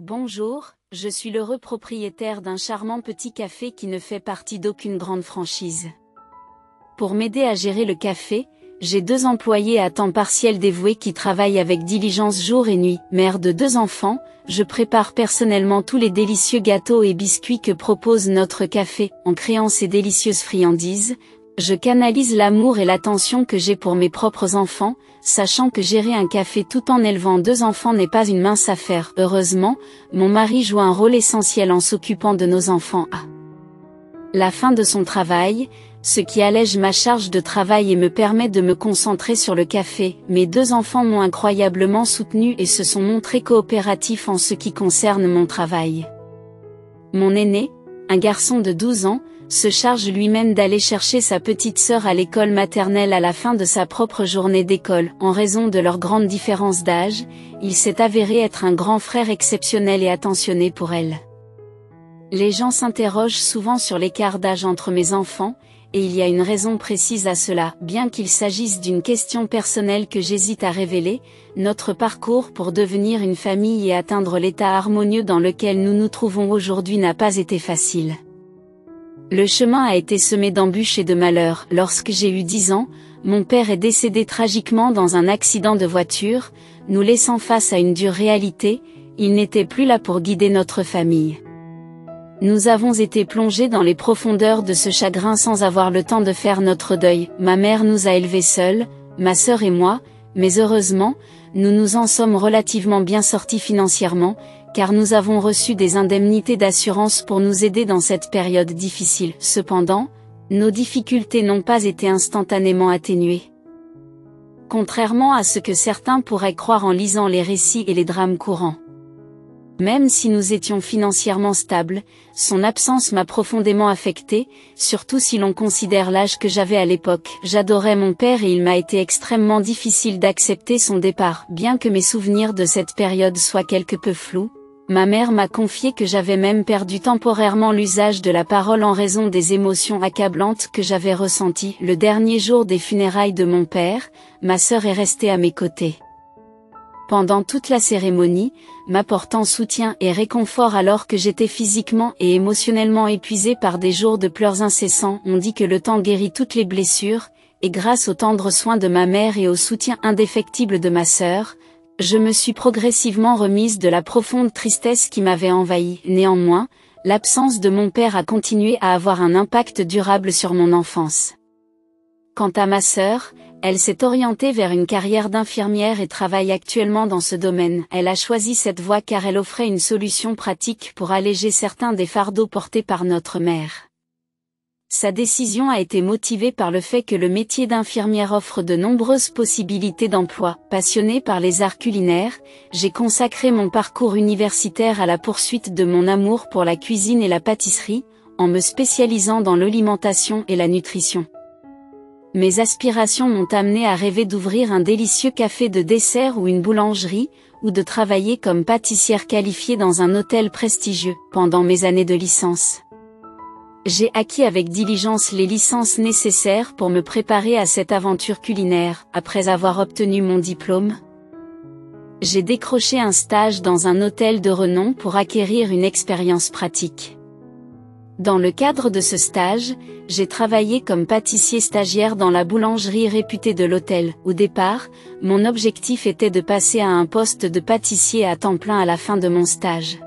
Bonjour, je suis l'heureux propriétaire d'un charmant petit café qui ne fait partie d'aucune grande franchise. Pour m'aider à gérer le café, j'ai 2 employés à temps partiel dévoués qui travaillent avec diligence jour et nuit. Mère de 2 enfants, je prépare personnellement tous les délicieux gâteaux et biscuits que propose notre café. En créant ces délicieuses friandises, je canalise l'amour et l'attention que j'ai pour mes propres enfants, sachant que gérer un café tout en élevant 2 enfants n'est pas une mince affaire. Heureusement, mon mari joue un rôle essentiel en s'occupant de nos enfants à la fin de son travail, ce qui allège ma charge de travail et me permet de me concentrer sur le café. Mes 2 enfants m'ont incroyablement soutenu et se sont montrés coopératifs en ce qui concerne mon travail. Mon aîné, un garçon de 12 ans, se charge lui-même d'aller chercher sa petite sœur à l'école maternelle à la fin de sa propre journée d'école. En raison de leur grande différence d'âge, il s'est avéré être un grand frère exceptionnel et attentionné pour elle. Les gens s'interrogent souvent sur l'écart d'âge entre mes enfants, et il y a une raison précise à cela. Bien qu'il s'agisse d'une question personnelle que j'hésite à révéler, notre parcours pour devenir une famille et atteindre l'état harmonieux dans lequel nous nous trouvons aujourd'hui n'a pas été facile. Le chemin a été semé d'embûches et de malheurs. Lorsque j'ai eu 10 ans, mon père est décédé tragiquement dans un accident de voiture, nous laissant face à une dure réalité, il n'était plus là pour guider notre famille. Nous avons été plongés dans les profondeurs de ce chagrin sans avoir le temps de faire notre deuil. Ma mère nous a élevés seuls, ma sœur et moi, mais heureusement, nous nous en sommes relativement bien sortis financièrement, car nous avons reçu des indemnités d'assurance pour nous aider dans cette période difficile. Cependant, nos difficultés n'ont pas été instantanément atténuées. Contrairement à ce que certains pourraient croire en lisant les récits et les drames courants. Même si nous étions financièrement stables, son absence m'a profondément affecté, surtout si l'on considère l'âge que j'avais à l'époque. J'adorais mon père et il m'a été extrêmement difficile d'accepter son départ. Bien que mes souvenirs de cette période soient quelque peu flous, ma mère m'a confié que j'avais même perdu temporairement l'usage de la parole en raison des émotions accablantes que j'avais ressenties. Le dernier jour des funérailles de mon père, ma sœur est restée à mes côtés pendant toute la cérémonie, m'apportant soutien et réconfort alors que j'étais physiquement et émotionnellement épuisée par des jours de pleurs incessants. On dit que le temps guérit toutes les blessures, et grâce aux tendres soins de ma mère et au soutien indéfectible de ma sœur, je me suis progressivement remise de la profonde tristesse qui m'avait envahie. Néanmoins, l'absence de mon père a continué à avoir un impact durable sur mon enfance. Quant à ma sœur, elle s'est orientée vers une carrière d'infirmière et travaille actuellement dans ce domaine. Elle a choisi cette voie car elle offrait une solution pratique pour alléger certains des fardeaux portés par notre mère. Sa décision a été motivée par le fait que le métier d'infirmière offre de nombreuses possibilités d'emploi. Passionnée par les arts culinaires, j'ai consacré mon parcours universitaire à la poursuite de mon amour pour la cuisine et la pâtisserie, en me spécialisant dans l'alimentation et la nutrition. Mes aspirations m'ont amené à rêver d'ouvrir un délicieux café de dessert ou une boulangerie, ou de travailler comme pâtissière qualifiée dans un hôtel prestigieux. Pendant mes années de licence, j'ai acquis avec diligence les licences nécessaires pour me préparer à cette aventure culinaire. Après avoir obtenu mon diplôme, j'ai décroché un stage dans un hôtel de renom pour acquérir une expérience pratique. Dans le cadre de ce stage, j'ai travaillé comme pâtissier stagiaire dans la boulangerie réputée de l'hôtel. Au départ, mon objectif était de passer à un poste de pâtissier à temps plein à la fin de mon stage.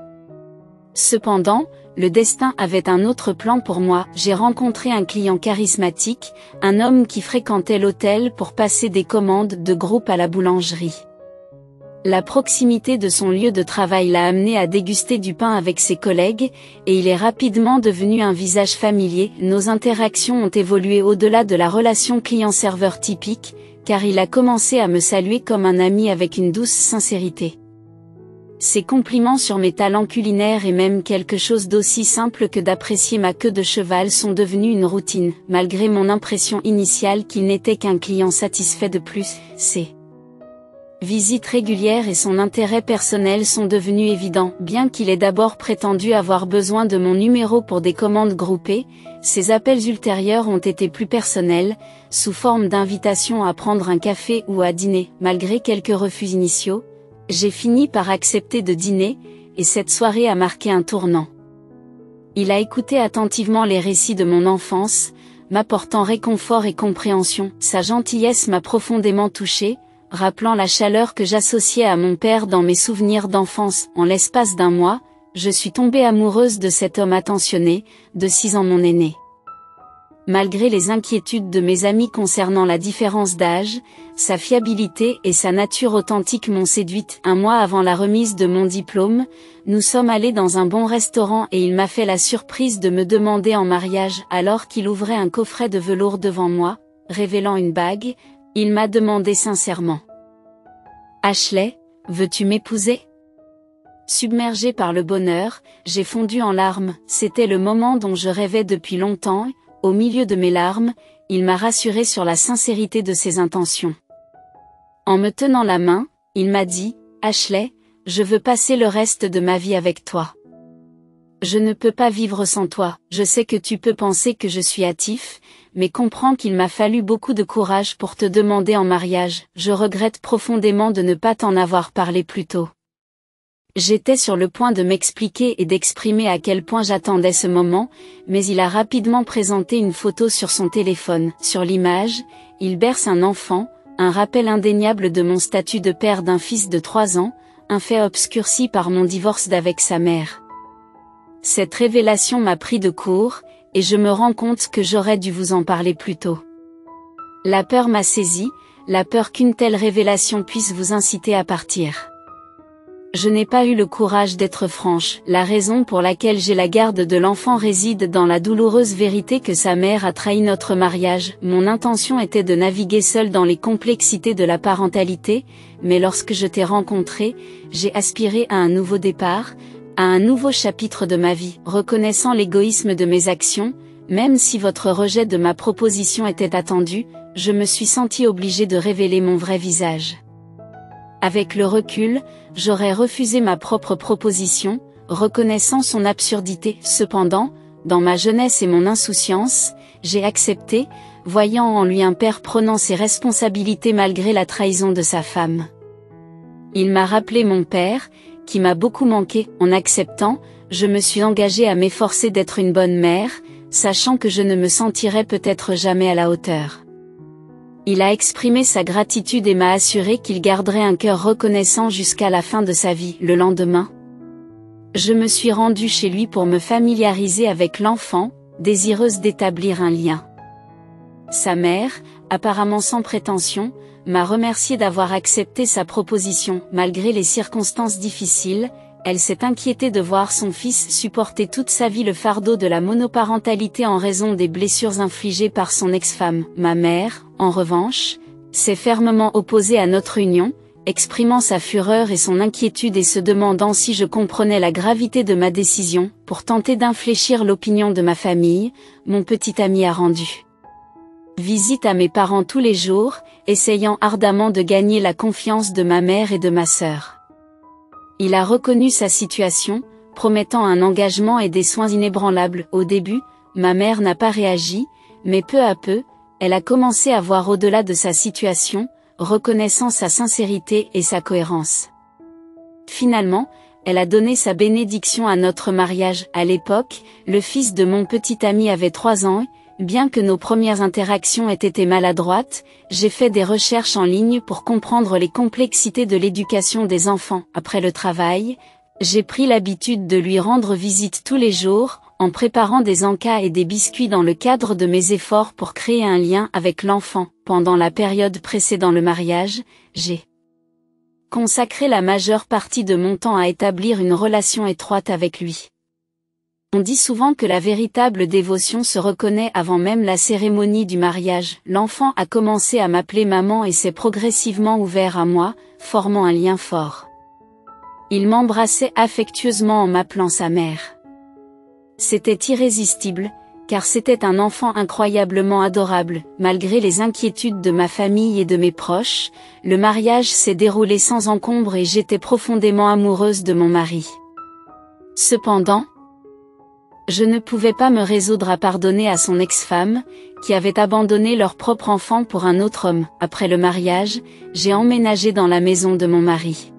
Cependant, le destin avait un autre plan pour moi. J'ai rencontré un client charismatique, un homme qui fréquentait l'hôtel pour passer des commandes de groupe à la boulangerie. La proximité de son lieu de travail l'a amené à déguster du pain avec ses collègues, et il est rapidement devenu un visage familier. Nos interactions ont évolué au-delà de la relation client-serveur typique, car il a commencé à me saluer comme un ami avec une douce sincérité. Ses compliments sur mes talents culinaires et même quelque chose d'aussi simple que d'apprécier ma queue de cheval sont devenus une routine, malgré mon impression initiale qu'il n'était qu'un client satisfait de plus. Ses visites régulières et son intérêt personnel sont devenus évidents. Bien qu'il ait d'abord prétendu avoir besoin de mon numéro pour des commandes groupées, ses appels ultérieurs ont été plus personnels, sous forme d'invitations à prendre un café ou à dîner. Malgré quelques refus initiaux, j'ai fini par accepter de dîner, et cette soirée a marqué un tournant. Il a écouté attentivement les récits de mon enfance, m'apportant réconfort et compréhension. Sa gentillesse m'a profondément touchée, rappelant la chaleur que j'associais à mon père dans mes souvenirs d'enfance. En l'espace d'un mois, je suis tombée amoureuse de cet homme attentionné, de 6 ans mon aîné. Malgré les inquiétudes de mes amis concernant la différence d'âge, sa fiabilité et sa nature authentique m'ont séduite. Un mois avant la remise de mon diplôme, nous sommes allés dans un bon restaurant et il m'a fait la surprise de me demander en mariage alors qu'il ouvrait un coffret de velours devant moi, révélant une bague. Il m'a demandé sincèrement: Ashley, veux-tu m'épouser ? Submergée par le bonheur, j'ai fondu en larmes. C'était le moment dont je rêvais depuis longtemps. Au milieu de mes larmes, il m'a rassurée sur la sincérité de ses intentions. En me tenant la main, il m'a dit: Ashley, je veux passer le reste de ma vie avec toi. Je ne peux pas vivre sans toi. Je sais que tu peux penser que je suis hâtif, mais comprends qu'il m'a fallu beaucoup de courage pour te demander en mariage. Je regrette profondément de ne pas t'en avoir parlé plus tôt. J'étais sur le point de m'expliquer et d'exprimer à quel point j'attendais ce moment, mais il a rapidement présenté une photo sur son téléphone. Sur l'image, il berce un enfant, un rappel indéniable de mon statut de père d'un fils de 3 ans, un fait obscurci par mon divorce d'avec sa mère. Cette révélation m'a pris de court, et je me rends compte que j'aurais dû vous en parler plus tôt. La peur m'a saisi, la peur qu'une telle révélation puisse vous inciter à partir. Je n'ai pas eu le courage d'être franche. La raison pour laquelle j'ai la garde de l'enfant réside dans la douloureuse vérité que sa mère a trahi notre mariage. Mon intention était de naviguer seule dans les complexités de la parentalité, mais lorsque je t'ai rencontré, j'ai aspiré à un nouveau départ, à un nouveau chapitre de ma vie. Reconnaissant l'égoïsme de mes actions, même si votre rejet de ma proposition était attendu, je me suis sentie obligée de révéler mon vrai visage. Avec le recul, j'aurais refusé ma propre proposition, reconnaissant son absurdité. Cependant, dans ma jeunesse et mon insouciance, j'ai accepté, voyant en lui un père prenant ses responsabilités malgré la trahison de sa femme. Il m'a rappelé mon père, qui m'a beaucoup manqué. En acceptant, je me suis engagée à m'efforcer d'être une bonne mère, sachant que je ne me sentirais peut-être jamais à la hauteur. Il a exprimé sa gratitude et m'a assuré qu'il garderait un cœur reconnaissant jusqu'à la fin de sa vie. Le lendemain, je me suis rendue chez lui pour me familiariser avec l'enfant, désireuse d'établir un lien. Sa mère, apparemment sans prétention, m'a remercié d'avoir accepté sa proposition. Malgré les circonstances difficiles, elle s'est inquiétée de voir son fils supporter toute sa vie le fardeau de la monoparentalité en raison des blessures infligées par son ex-femme. Ma mère, en revanche, s'est fermement opposée à notre union, exprimant sa fureur et son inquiétude et se demandant si je comprenais la gravité de ma décision. Pour tenter d'infléchir l'opinion de ma famille, mon petit ami a rendu visite à mes parents tous les jours, essayant ardemment de gagner la confiance de ma mère et de ma sœur. Il a reconnu sa situation, promettant un engagement et des soins inébranlables. Au début, ma mère n'a pas réagi, mais peu à peu, elle a commencé à voir au-delà de sa situation, reconnaissant sa sincérité et sa cohérence. Finalement, elle a donné sa bénédiction à notre mariage. À l'époque, le fils de mon petit ami avait 3 ans. Bien que nos premières interactions aient été maladroites, j'ai fait des recherches en ligne pour comprendre les complexités de l'éducation des enfants. Après le travail, j'ai pris l'habitude de lui rendre visite tous les jours, en préparant des encas et des biscuits dans le cadre de mes efforts pour créer un lien avec l'enfant. Pendant la période précédant le mariage, j'ai consacré la majeure partie de mon temps à établir une relation étroite avec lui. On dit souvent que la véritable dévotion se reconnaît avant même la cérémonie du mariage. L'enfant a commencé à m'appeler maman et s'est progressivement ouvert à moi, formant un lien fort. Il m'embrassait affectueusement en m'appelant sa mère. C'était irrésistible, car c'était un enfant incroyablement adorable. Malgré les inquiétudes de ma famille et de mes proches, le mariage s'est déroulé sans encombre et j'étais profondément amoureuse de mon mari. Cependant, je ne pouvais pas me résoudre à pardonner à son ex-femme, qui avait abandonné leur propre enfant pour un autre homme. Après le mariage, j'ai emménagé dans la maison de mon mari.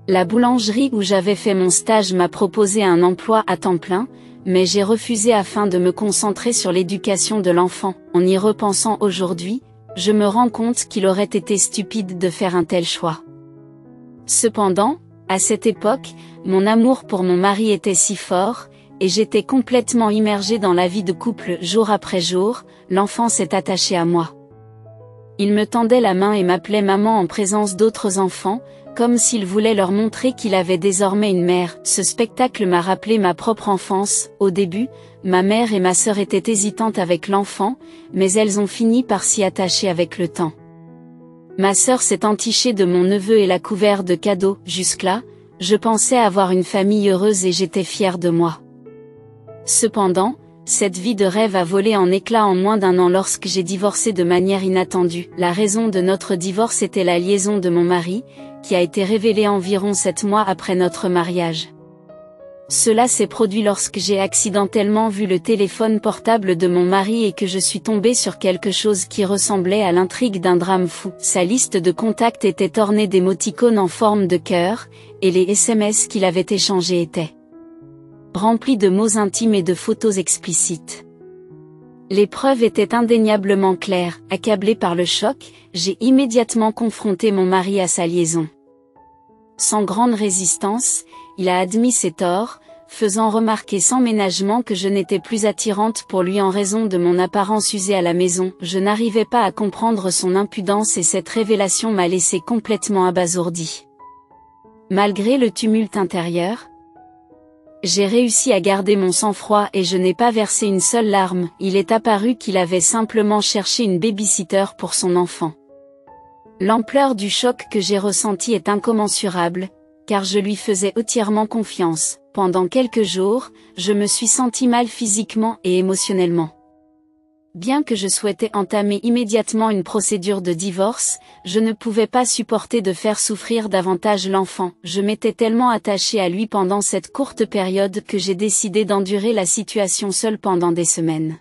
La boulangerie où j'avais fait mon stage m'a proposé un emploi à temps plein, mais j'ai refusé afin de me concentrer sur l'éducation de l'enfant. En y repensant aujourd'hui, je me rends compte qu'il aurait été stupide de faire un tel choix. Cependant, à cette époque, mon amour pour mon mari était si fort, et j'étais complètement immergée dans la vie de couple jour après jour. L'enfant s'est attaché à moi. Il me tendait la main et m'appelait maman en présence d'autres enfants, comme s'il voulait leur montrer qu'il avait désormais une mère. Ce spectacle m'a rappelé ma propre enfance. Au début, ma mère et ma sœur étaient hésitantes avec l'enfant, mais elles ont fini par s'y attacher avec le temps. Ma sœur s'est entichée de mon neveu et l'a couvert de cadeaux. Jusque-là, je pensais avoir une famille heureuse et j'étais fière de moi. Cependant, cette vie de rêve a volé en éclats en moins d'1 an lorsque j'ai divorcé de manière inattendue. La raison de notre divorce était la liaison de mon mari, qui a été révélée environ 7 mois après notre mariage. Cela s'est produit lorsque j'ai accidentellement vu le téléphone portable de mon mari et que je suis tombée sur quelque chose qui ressemblait à l'intrigue d'un drame fou. Sa liste de contacts était ornée d'émoticônes en forme de cœur, et les SMS qu'il avait échangés étaient remplis de mots intimes et de photos explicites. Les preuves étaient indéniablement claires. Accablée par le choc, j'ai immédiatement confronté mon mari à sa liaison. Sans grande résistance, il a admis ses torts, faisant remarquer sans ménagement que je n'étais plus attirante pour lui en raison de mon apparence usée à la maison. Je n'arrivais pas à comprendre son impudence et cette révélation m'a laissé complètement abasourdie. Malgré le tumulte intérieur, j'ai réussi à garder mon sang-froid et je n'ai pas versé une seule larme. Il est apparu qu'il avait simplement cherché une baby-sitter pour son enfant. L'ampleur du choc que j'ai ressenti est incommensurable, car je lui faisais entièrement confiance. Pendant quelques jours, je me suis sentie mal physiquement et émotionnellement. Bien que je souhaitais entamer immédiatement une procédure de divorce, je ne pouvais pas supporter de faire souffrir davantage l'enfant. Je m'étais tellement attachée à lui pendant cette courte période que j'ai décidé d'endurer la situation seule pendant des semaines.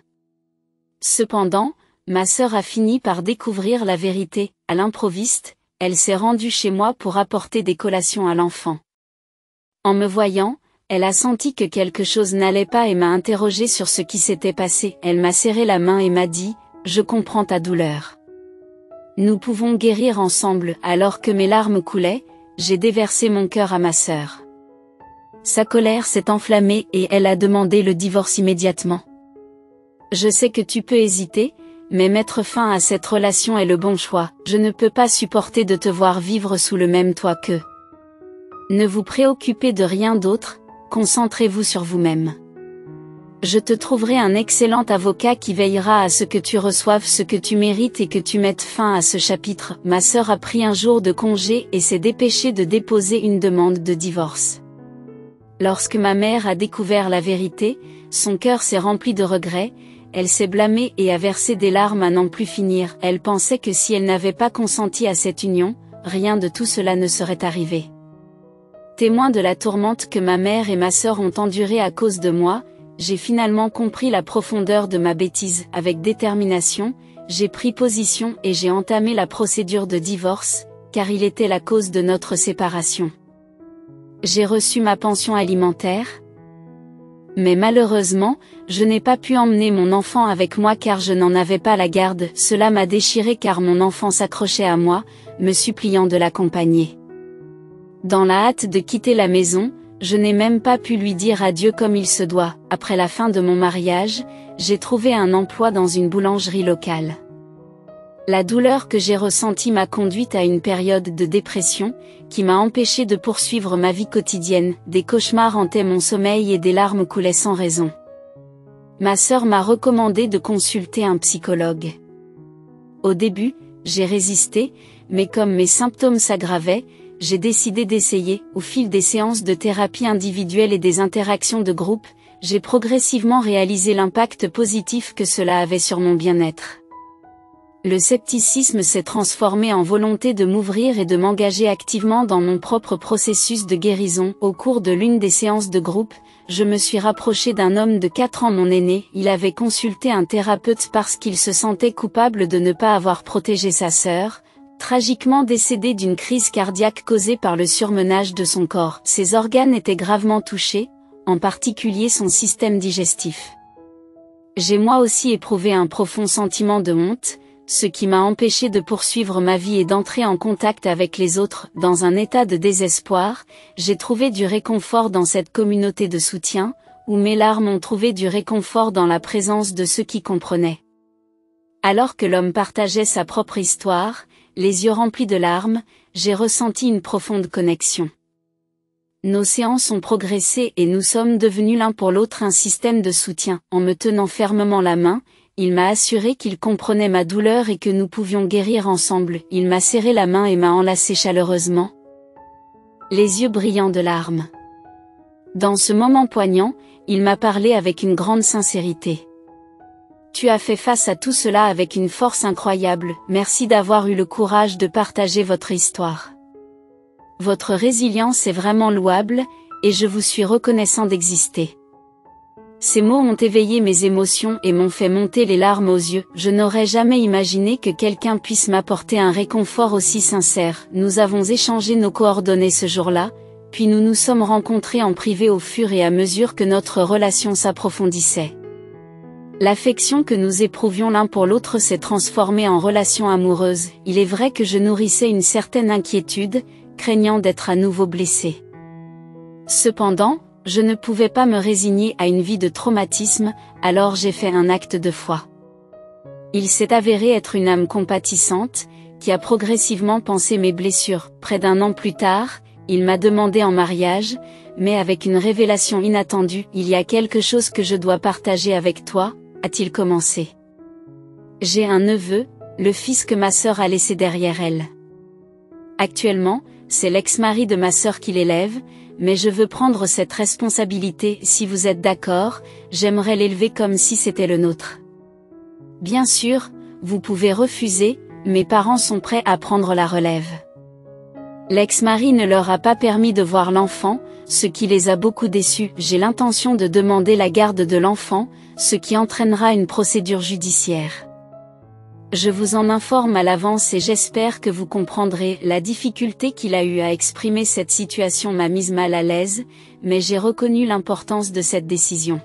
Cependant, ma sœur a fini par découvrir la vérité. À l'improviste, elle s'est rendue chez moi pour apporter des collations à l'enfant. En me voyant, elle a senti que quelque chose n'allait pas et m'a interrogée sur ce qui s'était passé. Elle m'a serré la main et m'a dit « Je comprends ta douleur. Nous pouvons guérir ensemble. » Alors que mes larmes coulaient, j'ai déversé mon cœur à ma sœur. Sa colère s'est enflammée et elle a demandé le divorce immédiatement. Je sais que tu peux hésiter, mais mettre fin à cette relation est le bon choix. Je ne peux pas supporter de te voir vivre sous le même toit qu'eux. Ne vous préoccupez de rien d'autre, concentrez-vous sur vous-même. Je te trouverai un excellent avocat qui veillera à ce que tu reçoives ce que tu mérites et que tu mettes fin à ce chapitre. Ma sœur a pris un jour de congé et s'est dépêchée de déposer une demande de divorce. Lorsque ma mère a découvert la vérité, son cœur s'est rempli de regrets, elle s'est blâmée et a versé des larmes à n'en plus finir. Elle pensait que si elle n'avait pas consenti à cette union, rien de tout cela ne serait arrivé. Témoin de la tourmente que ma mère et ma sœur ont endurée à cause de moi, j'ai finalement compris la profondeur de ma bêtise. Avec détermination, j'ai pris position et j'ai entamé la procédure de divorce, car il était la cause de notre séparation. J'ai reçu ma pension alimentaire. Mais malheureusement, je n'ai pas pu emmener mon enfant avec moi car je n'en avais pas la garde. Cela m'a déchiré car mon enfant s'accrochait à moi, me suppliant de l'accompagner. Dans la hâte de quitter la maison, je n'ai même pas pu lui dire adieu comme il se doit. Après la fin de mon mariage, j'ai trouvé un emploi dans une boulangerie locale. La douleur que j'ai ressentie m'a conduite à une période de dépression, qui m'a empêché de poursuivre ma vie quotidienne. Des cauchemars hantaient mon sommeil et des larmes coulaient sans raison. Ma sœur m'a recommandé de consulter un psychologue. Au début, j'ai résisté, mais comme mes symptômes s'aggravaient, j'ai décidé d'essayer. Au fil des séances de thérapie individuelle et des interactions de groupe, j'ai progressivement réalisé l'impact positif que cela avait sur mon bien-être. Le scepticisme s'est transformé en volonté de m'ouvrir et de m'engager activement dans mon propre processus de guérison. Au cours de l'une des séances de groupe, je me suis rapprochée d'un homme de 4 ans, mon aîné. Il avait consulté un thérapeute parce qu'il se sentait coupable de ne pas avoir protégé sa sœur, Tragiquement décédé d'une crise cardiaque causée par le surmenage de son corps. Ses organes étaient gravement touchés, en particulier son système digestif. J'ai moi aussi éprouvé un profond sentiment de honte, ce qui m'a empêché de poursuivre ma vie et d'entrer en contact avec les autres. Dans un état de désespoir, j'ai trouvé du réconfort dans cette communauté de soutien, où mes larmes ont trouvé du réconfort dans la présence de ceux qui comprenaient. Alors que l'homme partageait sa propre histoire, les yeux remplis de larmes, j'ai ressenti une profonde connexion. Nos séances ont progressé et nous sommes devenus l'un pour l'autre un système de soutien. En me tenant fermement la main, il m'a assuré qu'il comprenait ma douleur et que nous pouvions guérir ensemble. Il m'a serré la main et m'a enlacé chaleureusement, les yeux brillants de larmes. Dans ce moment poignant, il m'a parlé avec une grande sincérité. Tu as fait face à tout cela avec une force incroyable, merci d'avoir eu le courage de partager votre histoire. Votre résilience est vraiment louable, et je vous suis reconnaissant d'exister. Ces mots ont éveillé mes émotions et m'ont fait monter les larmes aux yeux. Je n'aurais jamais imaginé que quelqu'un puisse m'apporter un réconfort aussi sincère. Nous avons échangé nos coordonnées ce jour-là, puis nous nous sommes rencontrés en privé au fur et à mesure que notre relation s'approfondissait. L'affection que nous éprouvions l'un pour l'autre s'est transformée en relation amoureuse. Il est vrai que je nourrissais une certaine inquiétude, craignant d'être à nouveau blessé. Cependant, je ne pouvais pas me résigner à une vie de traumatisme, alors j'ai fait un acte de foi. Il s'est avéré être une âme compatissante, qui a progressivement pansé mes blessures. Près d'un an plus tard, il m'a demandé en mariage, mais avec une révélation inattendue. Il y a quelque chose que je dois partager avec toi, a-t-il commencé. J'ai un neveu, le fils que ma sœur a laissé derrière elle. Actuellement, c'est l'ex-mari de ma sœur qui l'élève, mais je veux prendre cette responsabilité. Si vous êtes d'accord, j'aimerais l'élever comme si c'était le nôtre. Bien sûr, vous pouvez refuser, mes parents sont prêts à prendre la relève. L'ex-mari ne leur a pas permis de voir l'enfant, ce qui les a beaucoup déçus. J'ai l'intention de demander la garde de l'enfant, ce qui entraînera une procédure judiciaire. Je vous en informe à l'avance et j'espère que vous comprendrez. La difficulté qu'il a eu à exprimer cette situation m'a mise mal à l'aise, mais j'ai reconnu l'importance de cette décision.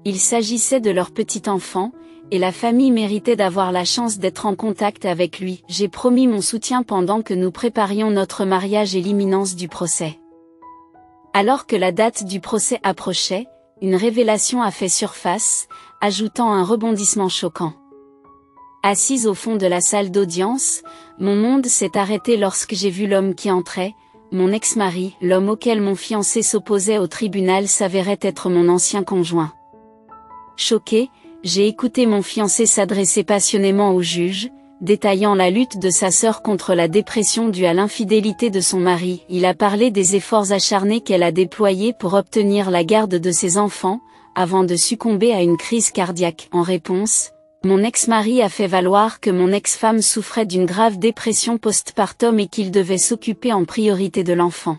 Il s'agissait de leur petit enfant, et la famille méritait d'avoir la chance d'être en contact avec lui. J'ai promis mon soutien pendant que nous préparions notre mariage et l'imminence du procès. Alors que la date du procès approchait, une révélation a fait surface, ajoutant un rebondissement choquant. Assise au fond de la salle d'audience, mon monde s'est arrêté lorsque j'ai vu l'homme qui entrait, mon ex-mari. L'homme auquel mon fiancé s'opposait au tribunal s'avérait être mon ancien conjoint. Choqué, j'ai écouté mon fiancé s'adresser passionnément au juge, détaillant la lutte de sa sœur contre la dépression due à l'infidélité de son mari. Il a parlé des efforts acharnés qu'elle a déployés pour obtenir la garde de ses enfants, avant de succomber à une crise cardiaque. En réponse, mon ex-mari a fait valoir que mon ex-femme souffrait d'une grave dépression postpartum et qu'il devait s'occuper en priorité de l'enfant.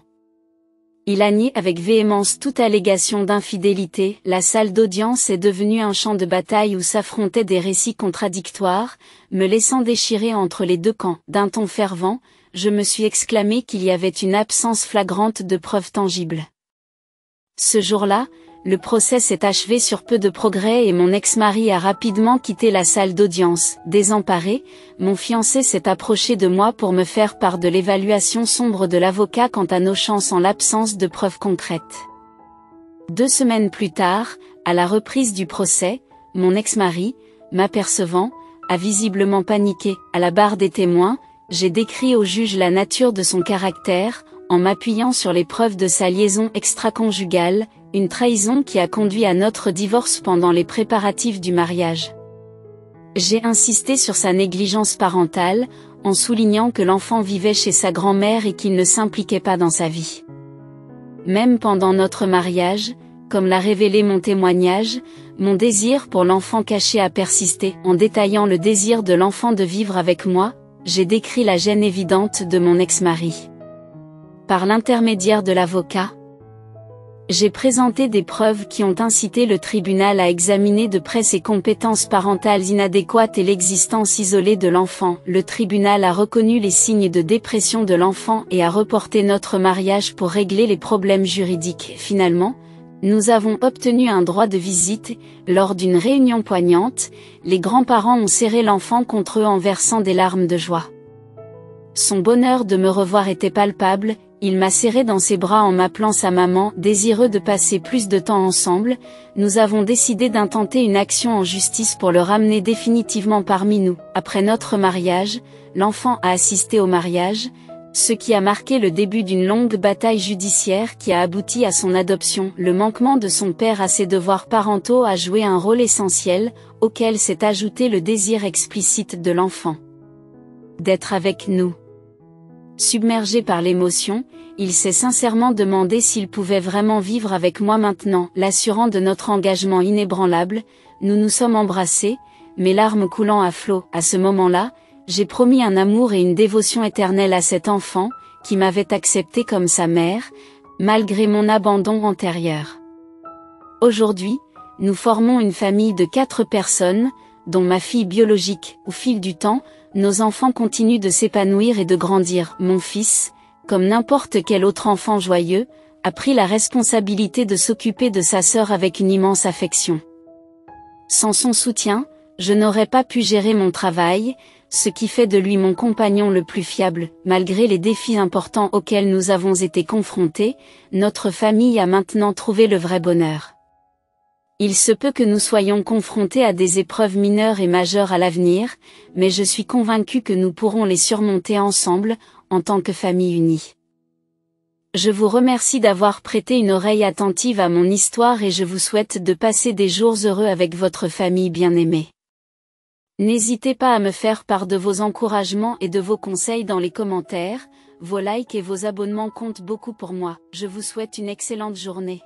Il a nié avec véhémence toute allégation d'infidélité. La salle d'audience est devenue un champ de bataille où s'affrontaient des récits contradictoires, me laissant déchirer entre les deux camps. D'un ton fervent, je me suis exclamé qu'il y avait une absence flagrante de preuves tangibles. Ce jour-là, le procès s'est achevé sur peu de progrès et mon ex-mari a rapidement quitté la salle d'audience. Désemparé, mon fiancé s'est approché de moi pour me faire part de l'évaluation sombre de l'avocat quant à nos chances en l'absence de preuves concrètes. 2 semaines plus tard, à la reprise du procès, mon ex-mari, m'apercevant, a visiblement paniqué. À la barre des témoins, j'ai décrit au juge la nature de son caractère, en m'appuyant sur les preuves de sa liaison extra-conjugale, une trahison qui a conduit à notre divorce pendant les préparatifs du mariage. J'ai insisté sur sa négligence parentale, en soulignant que l'enfant vivait chez sa grand-mère et qu'il ne s'impliquait pas dans sa vie. Même pendant notre mariage, comme l'a révélé mon témoignage, mon désir pour l'enfant caché a persisté. En détaillant le désir de l'enfant de vivre avec moi, j'ai décrit la gêne évidente de mon ex-mari. Par l'intermédiaire de l'avocat, J'ai présenté des preuves qui ont incité le tribunal à examiner de près ses compétences parentales inadéquates et l'existence isolée de l'enfant. Le tribunal a reconnu les signes de dépression de l'enfant et a reporté notre mariage pour régler les problèmes juridiques. Finalement, nous avons obtenu un droit de visite. Lors d'une réunion poignante, les grands-parents ont serré l'enfant contre eux en versant des larmes de joie. Son bonheur de me revoir était palpable. Il m'a serré dans ses bras en m'appelant sa maman. Désireux de passer plus de temps ensemble, nous avons décidé d'intenter une action en justice pour le ramener définitivement parmi nous. Après notre mariage, l'enfant a assisté au mariage, ce qui a marqué le début d'une longue bataille judiciaire qui a abouti à son adoption. Le manquement de son père à ses devoirs parentaux a joué un rôle essentiel, auquel s'est ajouté le désir explicite de l'enfant d'être avec nous. Submergé par l'émotion, il s'est sincèrement demandé s'il pouvait vraiment vivre avec moi maintenant. L'assurant de notre engagement inébranlable, nous nous sommes embrassés, mes larmes coulant à flots. À ce moment-là, j'ai promis un amour et une dévotion éternelle à cet enfant, qui m'avait accepté comme sa mère, malgré mon abandon antérieur. Aujourd'hui, nous formons une famille de 4 personnes, dont ma fille biologique. Au fil du temps, nos enfants continuent de s'épanouir et de grandir. Mon fils, comme n'importe quel autre enfant joyeux, a pris la responsabilité de s'occuper de sa sœur avec une immense affection. Sans son soutien, je n'aurais pas pu gérer mon travail, ce qui fait de lui mon compagnon le plus fiable. Malgré les défis importants auxquels nous avons été confrontés, notre famille a maintenant trouvé le vrai bonheur. Il se peut que nous soyons confrontés à des épreuves mineures et majeures à l'avenir, mais je suis convaincu que nous pourrons les surmonter ensemble, en tant que famille unie. Je vous remercie d'avoir prêté une oreille attentive à mon histoire et je vous souhaite de passer des jours heureux avec votre famille bien-aimée. N'hésitez pas à me faire part de vos encouragements et de vos conseils dans les commentaires, vos likes et vos abonnements comptent beaucoup pour moi. Je vous souhaite une excellente journée.